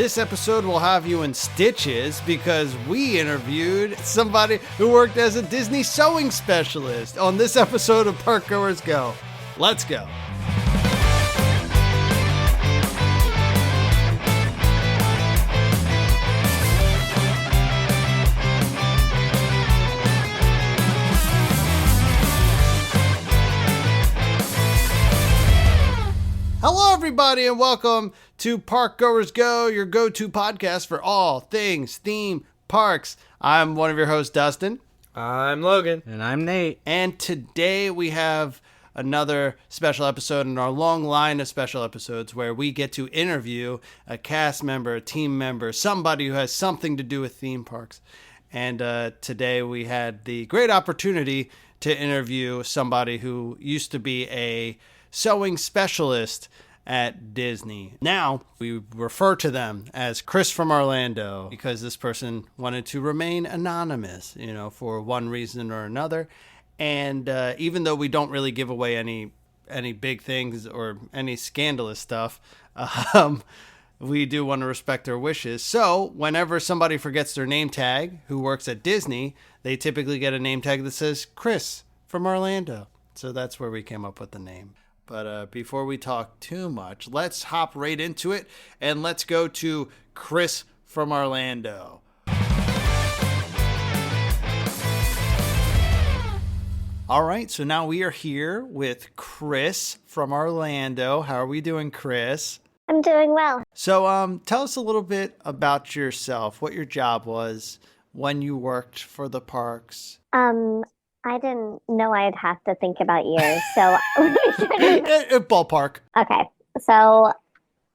This episode will have you in stitches because we interviewed somebody who worked as a Disney sewing specialist on this episode of Parkgoers Go. Let's go. Hello, everybody, and welcome to Parkgoers Go, your go-to podcast for all things theme parks. I'm one of your hosts, Dustin. I'm Logan. And I'm Nate. And today we have another special episode in our long line of special episodes where we get to interview a cast member, a team member, somebody who has something to do with theme parks. And today we had the great opportunity to interview somebody who used to be a sewing specialist at Disney. Now we refer to them as Chris from Orlando because this person wanted to remain anonymous, for one reason or another. And even though we don't really give away any big things or any scandalous stuff, we do want to respect their wishes. So whenever somebody forgets their name tag who works at Disney, they typically get a name tag that says Chris from Orlando. So that's where we came up with the name. But before we talk too much, let's hop right into it, and let's go to Chris from Orlando. All right, so now we are here with Chris from Orlando. How are we doing, Chris? I'm doing well. So tell us a little bit about yourself, what your job was, when you worked for the parks. I didn't know I'd have to think about years, so ballpark. Okay, so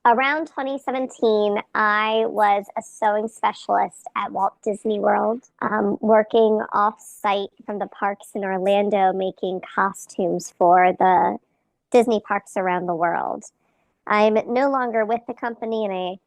around 2017, I was a sewing specialist at Walt Disney World, working off-site from the parks in Orlando, making costumes for the Disney parks around the world. I'm no longer with the company, and I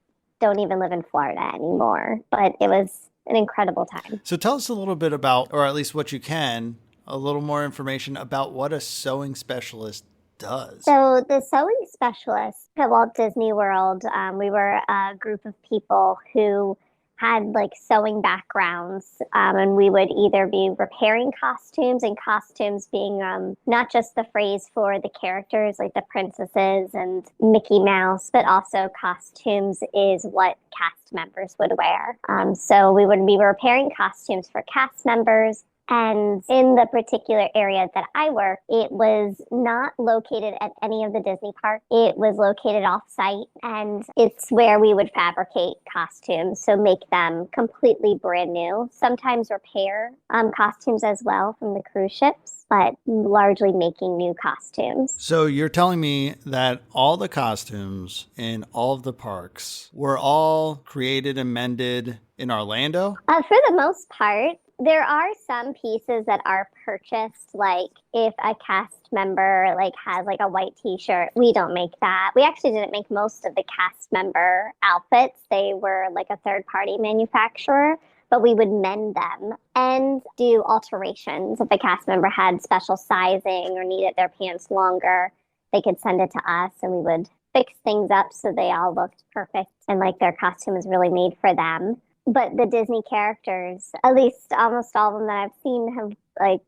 don't even live in Florida anymore, but it was an incredible time. So tell us a little bit about, or at least what you can, a little more information about what a sewing specialist does. So the sewing specialist at Walt Disney World, we were a group of people who had sewing backgrounds, and we would either be repairing costumes, and costumes being not just the phrase for the characters like the princesses and Mickey Mouse, but also costumes is what cast members would wear. So we would be repairing costumes for cast members. And in the particular area that I work, it was not located at any of the Disney parks. It was located off-site, and it's where we would fabricate costumes, so make them completely brand new. Sometimes repair costumes as well from the cruise ships, but largely making new costumes. So you're telling me that all the costumes in all of the parks were all created and mended in Orlando? For the most part. There are some pieces that are purchased, like if a cast member has a white t-shirt, we don't make that. We actually didn't make most of the cast member outfits. They were a third-party manufacturer, but we would mend them and do alterations. If a cast member had special sizing or needed their pants longer, they could send it to us and we would fix things up so they all looked perfect and their costume was really made for them. But the Disney characters, at least almost all of them that I've seen, have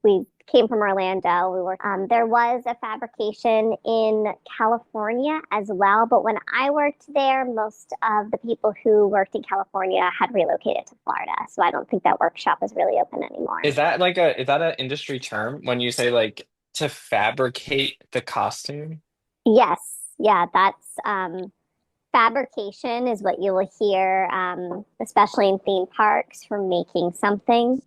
we came from Orlando. We were there was a fabrication in California as well, but when I worked there, most of the people who worked in California had relocated to Florida, so I don't think that workshop is really open anymore. Is that an industry term when you say to fabricate the costume? Yes, yeah, that's fabrication is what you will hear, especially in theme parks, from making something.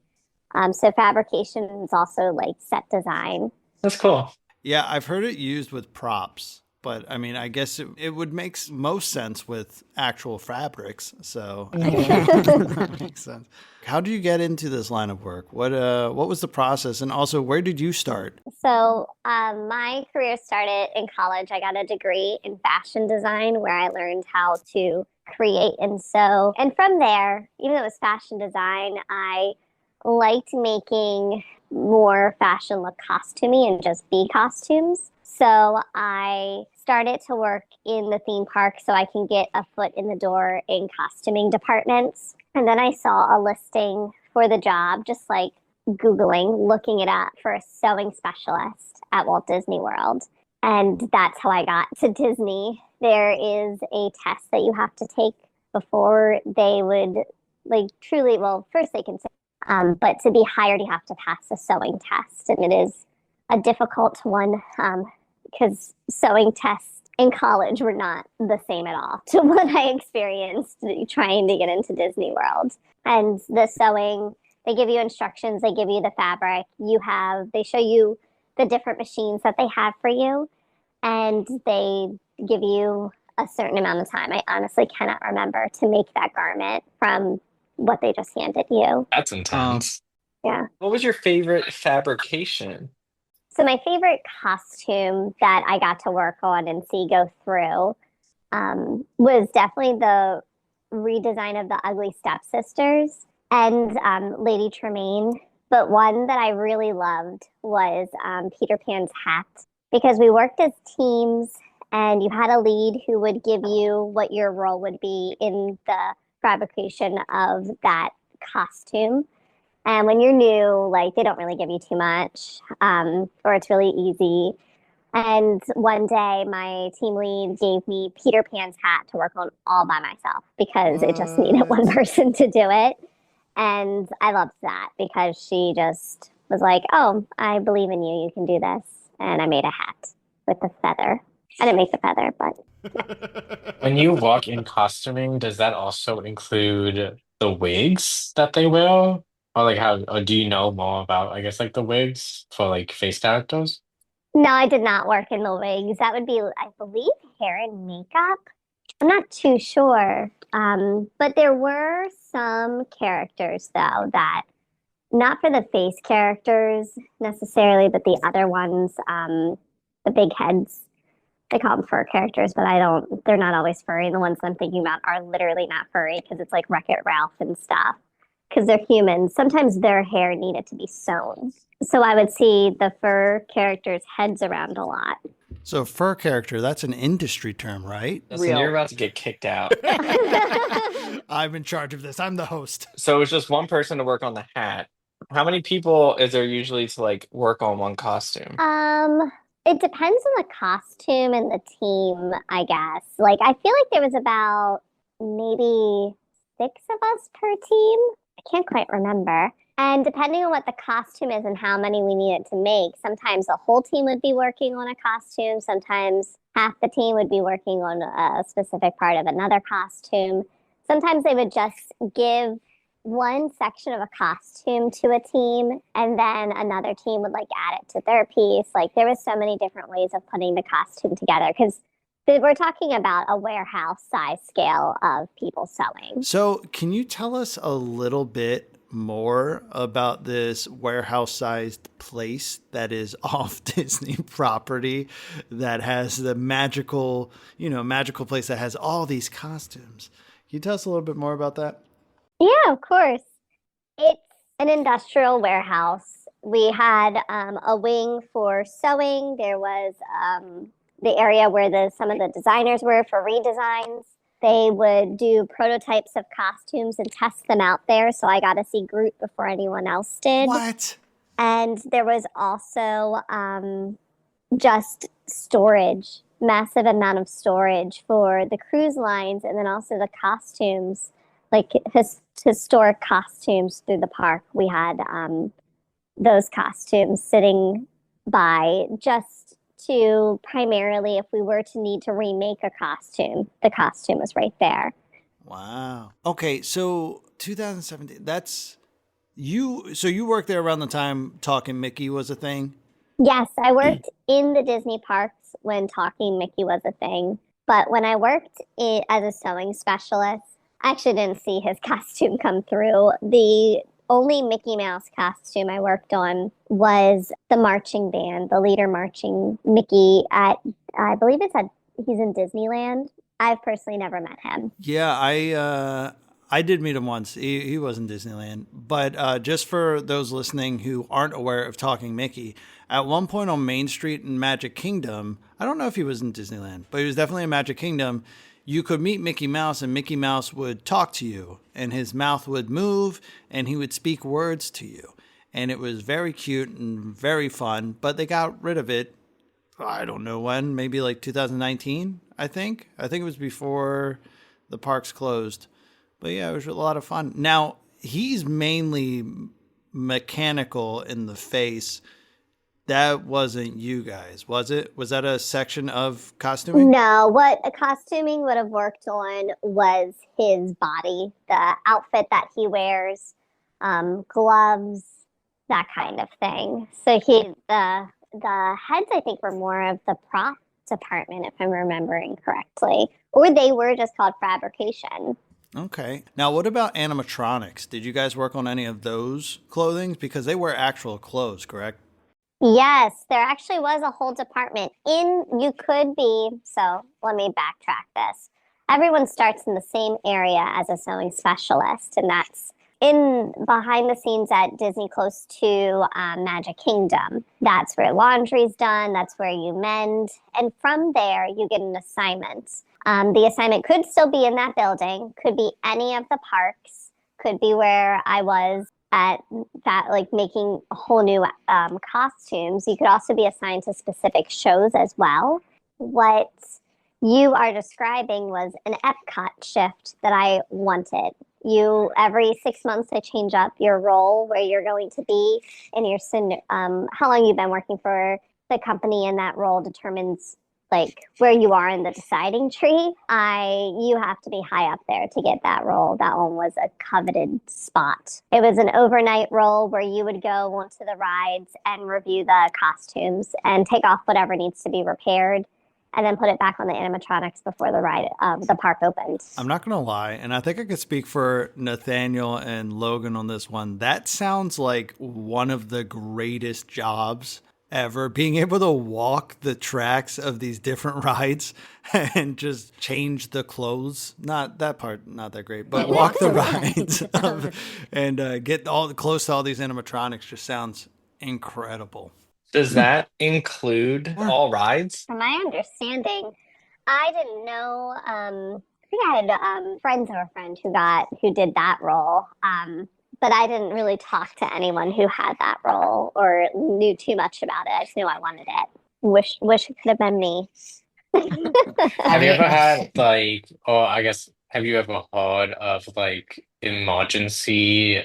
So fabrication is also set design. That's cool. Yeah, I've heard it used with props, but I guess it would make most sense with actual fabrics. So that makes sense. How did you get into this line of work? What was the process? And also, where did you start? So my career started in college. I got a degree in fashion design where I learned how to create and sew. And from there, even though it was fashion design, I liked making more fashion look costumey and just be costumes. So I started to work in the theme park so I can get a foot in the door in costuming departments. And then I saw a listing for the job, just like Googling, looking it up for a sewing specialist at Walt Disney World. And that's how I got to Disney. There is a test that you have to take before they would like truly, well, first they can say, but to be hired, you have to pass a sewing test. And it is a difficult one because sewing tests in college were not the same at all to what I experienced trying to get into Disney World. And the sewing, they give you instructions, they give you the fabric, they show you the different machines that they have for you, and they give you a certain amount of time. I honestly cannot remember to make that garment from what they just handed you. That's intense. Yeah. What was your favorite fabrication? So my favorite costume that I got to work on and see go through was definitely the redesign of the Ugly Stepsisters and Lady Tremaine. But one that I really loved was Peter Pan's hat, because we worked as teams and you had a lead who would give you what your role would be in the fabrication of that costume. And when you're new, like, they don't really give you too much, or it's really easy. And one day, my team lead gave me Peter Pan's hat to work on all by myself because it just needed one person to do it. And I loved that because she just was like, oh, I believe in you. You can do this. And I made a hat with the feather. I didn't make the feather, but When you walk in costuming, does that also include the wigs that they wear? Or like how, or do you know more about, I guess, like the wigs for like face characters? no, I did not work in the wigs. That would be, I believe, hair and makeup. I'm not too sure. But there were some characters, though, that not for the face characters necessarily, but the other ones, the big heads, they call them fur characters, but they're not always furry. The ones I'm thinking about are literally not furry because it's like Wreck-It Ralph and stuff. Because they're humans. Sometimes their hair needed to be sewn. So I would see the fur characters' heads around a lot. So fur character, that's an industry term, right? Listen, you're about to get kicked out. I'm in charge of this. I'm the host. So it's just one person to work on the hat. How many people is there usually to like work on one costume? It depends on the costume and the team, I guess. Like, I feel like there was about maybe 6 of us per team. I can't quite remember. And depending on what the costume is and how many we needed to make, sometimes the whole team would be working on a costume. Sometimes half the team would be working on a specific part of another costume. Sometimes they would just give one section of a costume to a team and then another team would like add it to their piece. Like, there was so many different ways of putting the costume together because we're talking about a warehouse size scale of people sewing. So can you tell us a little bit more about this warehouse sized place that is off Disney property that has the magical place that has all these costumes? Can you tell us a little bit more about that? Yeah, of course. It's an industrial warehouse. We had a wing for sewing. There was the area where some of the designers were for redesigns. They would do prototypes of costumes and test them out there. So I got to see Groot before anyone else did. What? And there was also just storage, massive amount of storage for the cruise lines, and then also the costumes, like historic costumes through the park. We had those costumes sitting by just to primarily, if we were to need to remake a costume, the costume was right there. Wow. Okay, so 2017, so you worked there around the time Talking Mickey was a thing? Yes, I worked in the Disney parks when Talking Mickey was a thing. But when I worked as a sewing specialist, I actually didn't see his costume come through. The only Mickey Mouse costume I worked on was the marching band, the leader marching Mickey at, I believe he's in Disneyland. I've personally never met him. Yeah, I did meet him once. He was in Disneyland. But just for those listening who aren't aware of Talking Mickey, at one point on Main Street in Magic Kingdom, I don't know if he was in Disneyland, but he was definitely in Magic Kingdom. You could meet Mickey Mouse, and Mickey Mouse would talk to you, and his mouth would move, and he would speak words to you. And it was very cute and very fun, but they got rid of it. I don't know when, maybe like 2019, I think. I think it was before the parks closed. But yeah, it was a lot of fun. Now, he's mainly mechanical in the face. That wasn't you guys, was it? Was that a section of costuming? No, what a costuming would have worked on was his body, the outfit that he wears, gloves, that kind of thing. So the heads, I think, were more of the prop department, if I'm remembering correctly, or they were just called fabrication. Okay. Now, what about animatronics? Did you guys work on any of those clothing? Because they wear actual clothes, correct? Yes, there actually was a whole department so let me backtrack this. Everyone starts in the same area as a sewing specialist, and that's in behind the scenes at Disney close to Magic Kingdom. That's where laundry's done, that's where you mend, and from there you get an assignment. The assignment could still be in that building, could be any of the parks, could be where I was at that, like making whole new costumes. You could also be assigned to specific shows as well. What you are describing was an Epcot shift that I wanted. Every 6 months, they change up your role, where you're going to be, and how long you've been working for the company, and that role determines like where you are in the deciding tree. You have to be high up there to get that role. That one was a coveted spot. It was an overnight role where you would go onto the rides and review the costumes and take off whatever needs to be repaired, and then put it back on the animatronics before the park opened. I'm not going to lie, and I think I could speak for Nathaniel and Logan on this one. That sounds like one of the greatest jobs ever, being able to walk the tracks of these different rides and just change the clothes. Not that part, not that great, but walk the rides and get close to all these animatronics just sounds incredible. Does that include all rides? From my understanding, I didn't know. I think I had friends of a friend who did that role. But I didn't really talk to anyone who had that role or knew too much about it. I just knew I wanted it. Wish it could have been me. Have you ever had have you ever heard of like emergency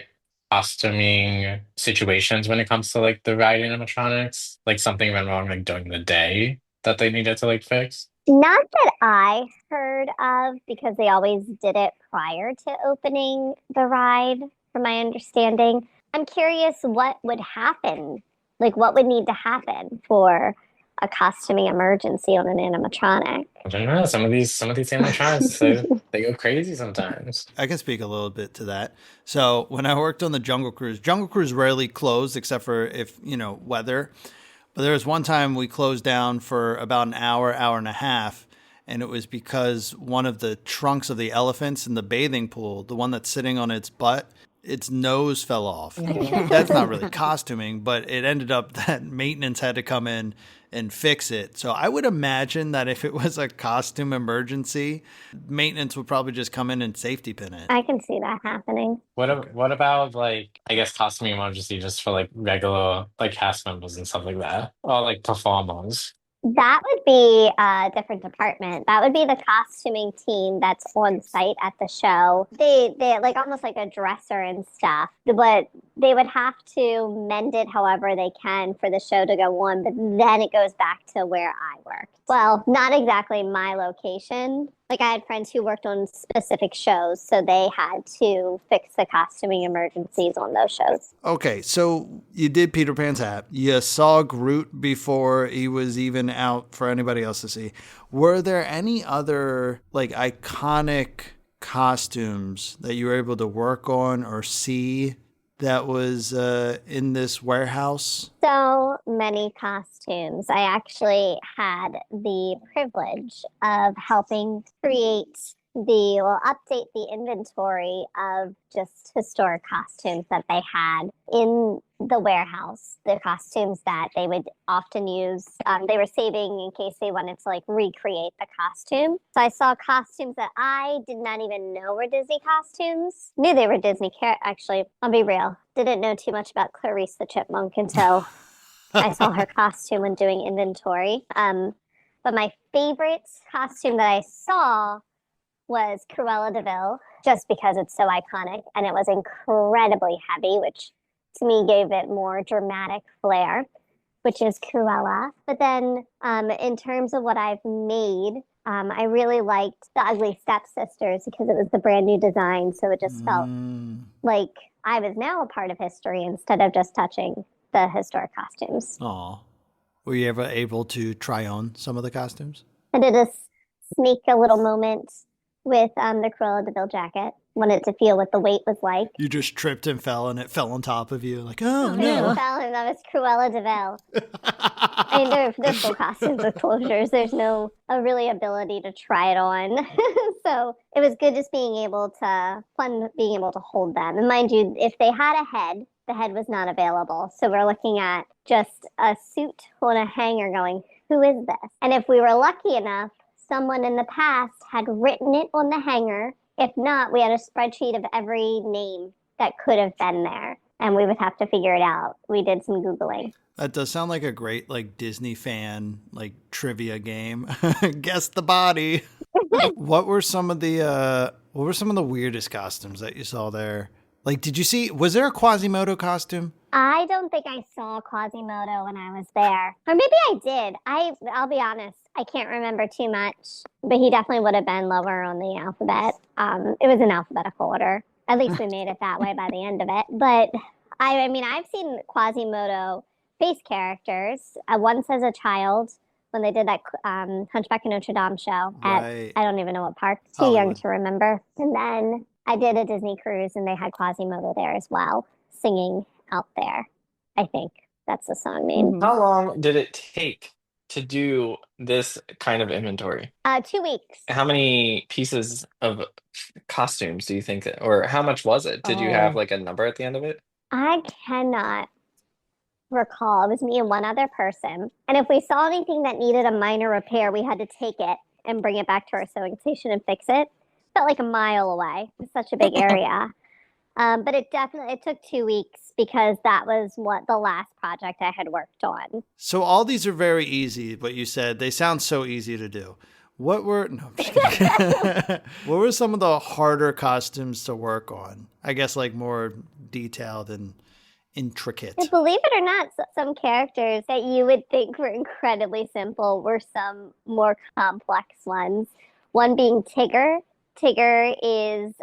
costuming situations when it comes to like the ride animatronics? Like something went wrong like during the day that they needed to like fix? Not that I heard of, because they always did it prior to opening the ride, from my understanding. I'm curious what would happen, like what would need to happen for a costuming emergency on an animatronic. I don't know. Some of these animatronics they go crazy sometimes. I can speak a little bit to that. So when I worked on the Jungle Cruise rarely closed except for if, weather. But there was one time we closed down for about an hour and a half. And it was because one of the trunks of the elephants in the bathing pool, the one that's sitting on its butt, its nose fell off. That's not really costuming, but it ended up that maintenance had to come in and fix it. So I would imagine that if it was a costume emergency, maintenance would probably just come in and safety pin it. I can see that happening. What about like I guess costuming emergency just for like regular like cast members and stuff like that, or like performers? That would be a different department. That would be the costuming team that's on site at the show. They like almost like a dresser and stuff, but they would have to mend it however they can for the show to go on. But then it goes back to where I worked. Well, not exactly my location. Like I had friends who worked on specific shows, so they had to fix the costuming emergencies on those shows. Okay, so you did Peter Pan's hat. You saw Groot before he was even out for anybody else to see. Were there any other like iconic costumes that you were able to work on or see that was in this warehouse? So many costumes. I actually had the privilege of helping create will update the inventory of just historic costumes that they had in the warehouse. The costumes that they would often use, they were saving in case they wanted to like recreate the costume. So I saw costumes that I did not even know were Disney costumes. Knew they were Disney. Actually, I'll be real. Didn't know too much about Clarice the Chipmunk until I saw her costume when doing inventory. But my favorite costume that I saw was Cruella de Vil, just because it's so iconic, and it was incredibly heavy, which to me gave it more dramatic flair, which is Cruella. But then in terms of what I've made, I really liked the Ugly Stepsisters because it was the brand new design, so it just felt like I was now a part of history instead of just touching the historic costumes. Aw. Were you ever able to try on some of the costumes? I did sneak a little moment with the Cruella de Vil jacket. Wanted to feel what the weight was like. You just tripped and fell, and it fell on top of you. Like, oh, I no. fell, and that was Cruella de Vil. I mean, they're full costumes with closures. There's no really ability to try it on. So it was good just being able to hold them. And mind you, if they had a head, the head was not available. So we're looking at just a suit on a hanger going, who is this? And if we were lucky enough, someone in the past had written it on the hanger. If not, we had a spreadsheet of every name that could have been there, and we would have to figure it out. We did some Googling. That does sound like a great like Disney fan like trivia game. Guess the body. What were some of the weirdest costumes that you saw there? Like, was there a Quasimodo costume? I don't think I saw Quasimodo when I was there. Or maybe I did. I'll be honest, I can't remember too much, but he definitely would have been lower on the alphabet. It was in alphabetical order. At least we made it that way by the end of it. But I mean, I've seen Quasimodo face characters. Once as a child, when they did that Hunchback of Notre Dame show at, I don't even know what park. Too young to remember. And then I did a Disney cruise, and they had Quasimodo there as well, singing out there. I think that's the song name. How long did it take to do this kind of inventory? 2 weeks. How many pieces of costumes do you think or how much was it? Did you have like a number at the end of it? I cannot recall. It was me and one other person. And if we saw anything that needed a minor repair, we had to take it and bring it back to our sewing station and fix it. Felt like a mile away. It's such a big area. But it took 2 weeks because that was what the last project I had worked on. So all these are very easy, but you said they sound so easy to do. I'm just kidding. What were some of the harder costumes to work on? I guess like more detailed and intricate. Believe it or not, some characters that you would think were incredibly simple were some more complex ones. One being Tigger. Tigger is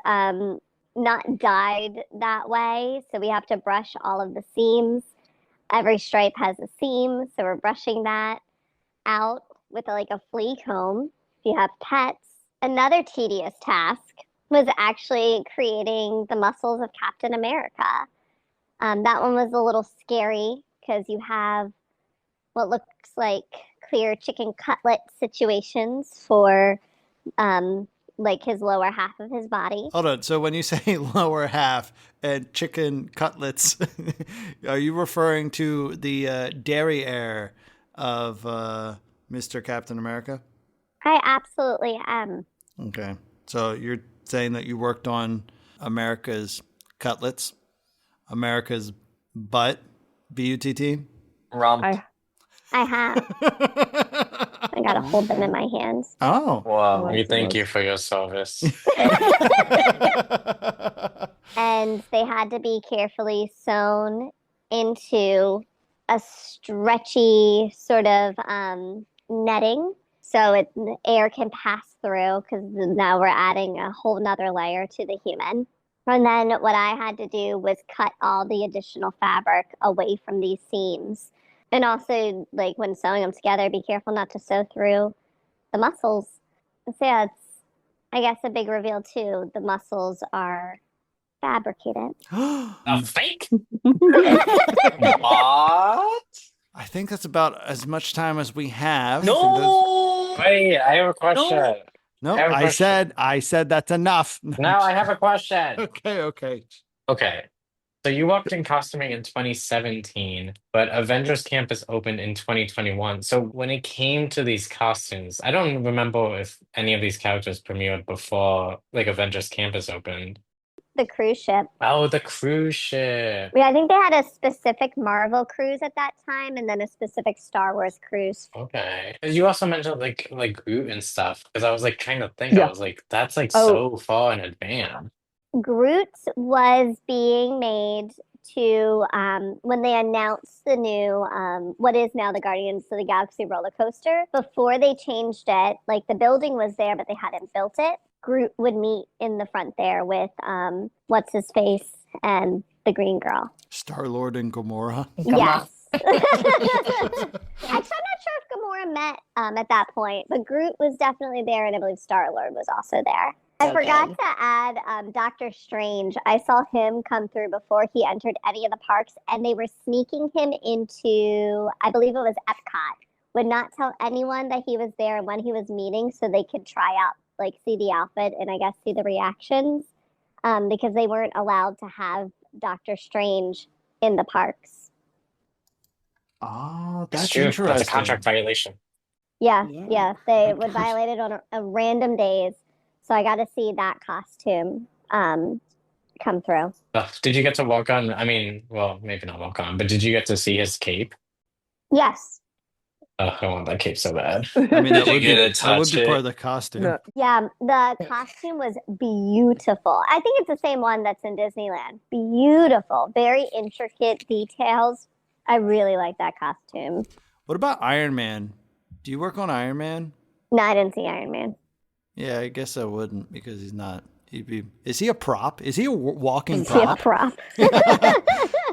not dyed that way, so we have to brush all of the seams. Every stripe has a seam, so we're brushing that out with a flea comb. If you have pets, another tedious task was actually creating the muscles of Captain America. That one was a little scary because you have what looks like clear chicken cutlet situations for his lower half of his body. Hold on. So when you say lower half and chicken cutlets, are you referring to the derriere of Mr. Captain America? I absolutely am. Okay. So you're saying that you worked on America's cutlets, America's butt, B-U-T-T? Rump. I have. I gotta hold them in my hands. Oh. Wow. We thank you for your service. And they had to be carefully sewn into a stretchy sort of netting so air can pass through, because now we're adding a whole nother layer to the human. And then what I had to do was cut all the additional fabric away from these seams. And also, when sewing them together, be careful not to sew through the muscles. So yeah, it's, I guess, a big reveal too. The muscles are fabricated. A fake? What? I think that's about as much time as we have. No! Wait, I have a question. No. No, I have a question. I said that's enough. Now I have a question. Okay. Okay. So you walked in costuming in 2017, but Avengers Campus opened in 2021. So when it came to these costumes, I don't remember if any of these characters premiered before like Avengers Campus opened. The cruise ship. Oh, the cruise ship. Yeah, I think they had a specific Marvel cruise at that time and then a specific Star Wars cruise. Okay. 'Cause you also mentioned like Groot and stuff. Because I was like trying to think. I Yeah. was like, that's like Oh, so far in advance. Groot was being made to when they announced the new what is now the Guardians of the Galaxy roller coaster. Before they changed it, like the building was there, but they hadn't built it. Groot would meet in the front there with what's his face and the green girl. Star-Lord and Gamora. Yes. Actually, I'm not sure if Gamora met at that point, but Groot was definitely there, and I believe Star-Lord was also there. I forgot to add Doctor Strange. I saw him come through before he entered any of the parks, and they were sneaking him into, I believe it was Epcot. Would not tell anyone that he was there and when he was meeting, so they could try out, like, see the outfit and I guess see the reactions, because they weren't allowed to have Doctor Strange in the parks. Oh, That's that's true. That's a interesting. contract violation. Yeah, they My would gosh. violate it on a random days. So I got to see that costume come through. Did you get to walk on? I mean, well, maybe not walk on, but did you get to see his cape? Yes. I want that cape so bad. I mean, Did you get to that would touch be part it? of the costume. No. Yeah, the costume was beautiful. I think it's the same one that's in Disneyland. Beautiful, very intricate details. I really like that costume. What about Iron Man? Do you work on Iron Man? No, I didn't see Iron Man. Yeah, I guess I wouldn't because he's not. Is he a prop? Is he a walking Is he a prop? prop?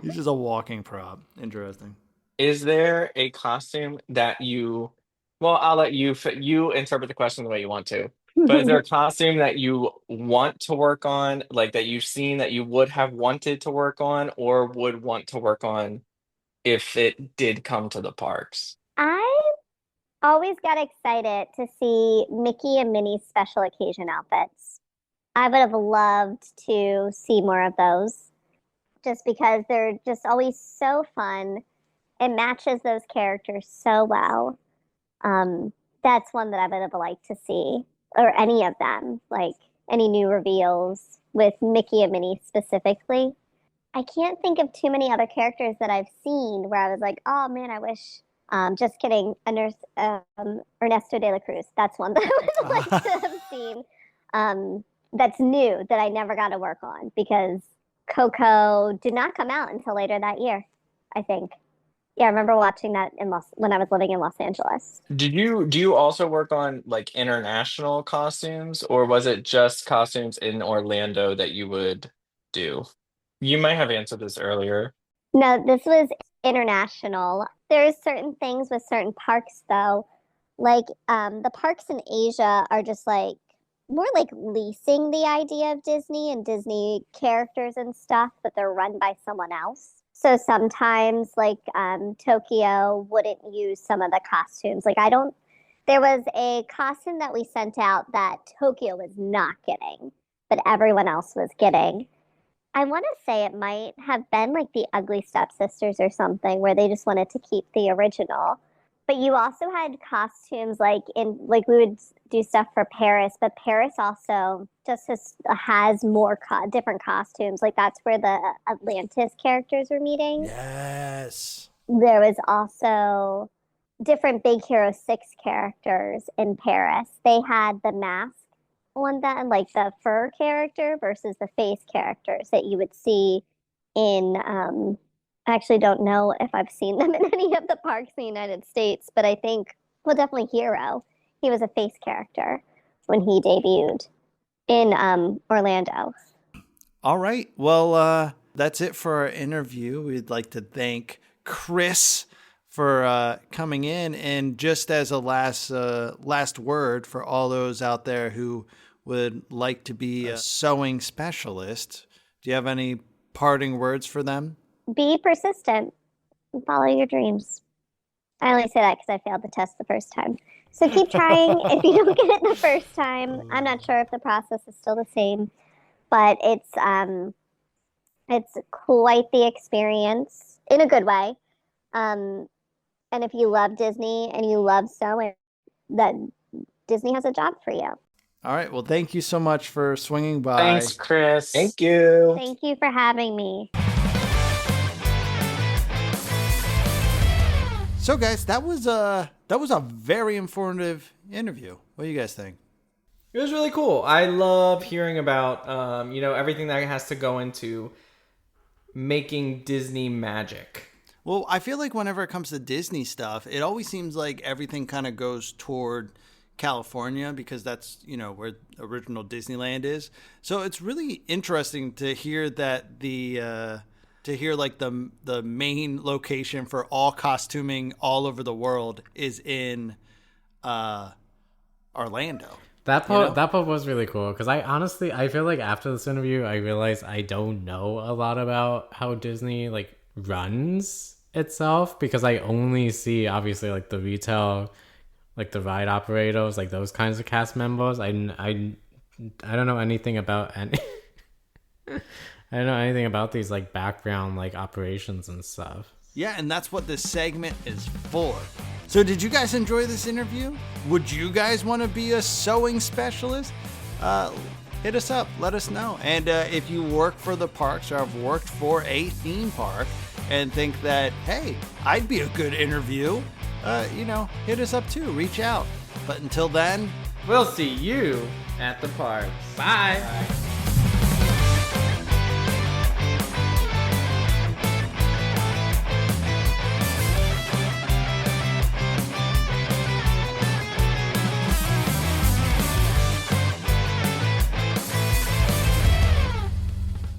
He's just a walking prop. Interesting. Is there a costume that well, I'll let you interpret the question the way you want to. But is there a costume that you want to work on, like that you've seen that you would have wanted to work on or would want to work on if it did come to the parks? I always got excited to see Mickey and Minnie's special occasion outfits. I would have loved to see more of those just because they're just always so fun. It matches those characters so well. That's one that I would have liked to see, or any of them, like any new reveals with Mickey and Minnie specifically. I can't think of too many other characters that I've seen where I was like, oh man, I wish. Just kidding. Ernesto de la Cruz. That's one that I would like to have seen. That's new that I never got to work on because Coco did not come out until later that year, I think. Yeah, I remember watching that when I was living in Los Angeles. Do you also work on like international costumes, or was it just costumes in Orlando that you would do? You might have answered this earlier. No, this was international. There's certain things with certain parks though, like the parks in Asia are just like more like leasing the idea of Disney and Disney characters and stuff, but they're run by someone else. So sometimes like Tokyo wouldn't use some of the costumes. There was a costume that we sent out that Tokyo was not getting, but everyone else was getting. I want to say it might have been like the Ugly Stepsisters or something where they just wanted to keep the original. But you also had costumes like we would do stuff for Paris, but Paris also just has more different costumes. Like that's where the Atlantis characters were meeting. Yes. There was also different Big Hero 6 characters in Paris. They had the mask one that like the fur character versus the face characters that you would see in I actually don't know if I've seen them in any of the parks in the United States, but I think definitely Hero. He was a face character when he debuted in Orlando. All right. Well, that's it for our interview. We'd like to thank Chris for coming in, and just as a last word for all those out there who would like to be a sewing specialist, do you have any parting words for them? Be persistent and follow your dreams. I only say that because I failed the test the first time. So keep trying. If you don't get it the first time, I'm not sure if the process is still the same, but it's quite the experience in a good way. And if you love Disney and you love sewing, that Disney has a job for you. All right. Well, thank you so much for swinging by. Thanks, Chris. Thank you. Thank you for having me. So, guys, that was a very informative interview. What do you guys think? It was really cool. I love hearing about everything that has to go into making Disney magic. Well, I feel like whenever it comes to Disney stuff, it always seems like everything kind of goes toward California because that's, where original Disneyland is. So it's really interesting to hear that the main location for all costuming all over the world is in Orlando. That part was really cool because I feel like after this interview I realized I don't know a lot about how Disney runs itself because I only see obviously the retail, the ride operators, those kinds of cast members. I don't know anything about any. I don't know anything about these background operations and stuff. Yeah, and that's what this segment is for. So did you guys enjoy this interview? Would you guys want to be a sewing specialist? Hit us up. Let us know. And if you work for the parks or have worked for a theme park and think that, hey, I'd be a good interview, hit us up too. Reach out. But until then, We'll see you at the parks. Bye.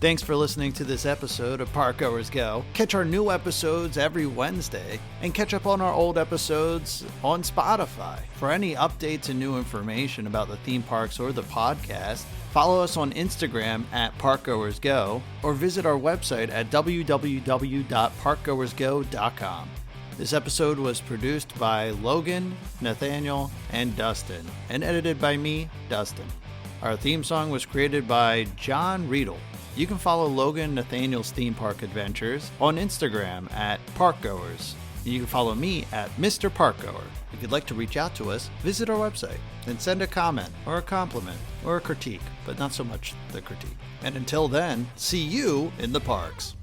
thanks for listening to this episode of Parkgoers Go. Catch our new episodes every Wednesday and catch up on our old episodes on Spotify. For any updates and new information about the theme parks or the podcast, follow us on Instagram at ParkgoersGo or visit our website at www.parkgoersgo.com. This episode was produced by Logan, Nathaniel, and Dustin, and edited by me, Dustin. Our theme song was created by John Riedel. You can follow Logan Nathaniel's theme park adventures on Instagram at Parkgoers. And you can follow me at Mr. Parkgoer. If you'd like to reach out to us, visit our website and send a comment or a compliment or a critique, but not so much the critique. And until then, see you in the parks.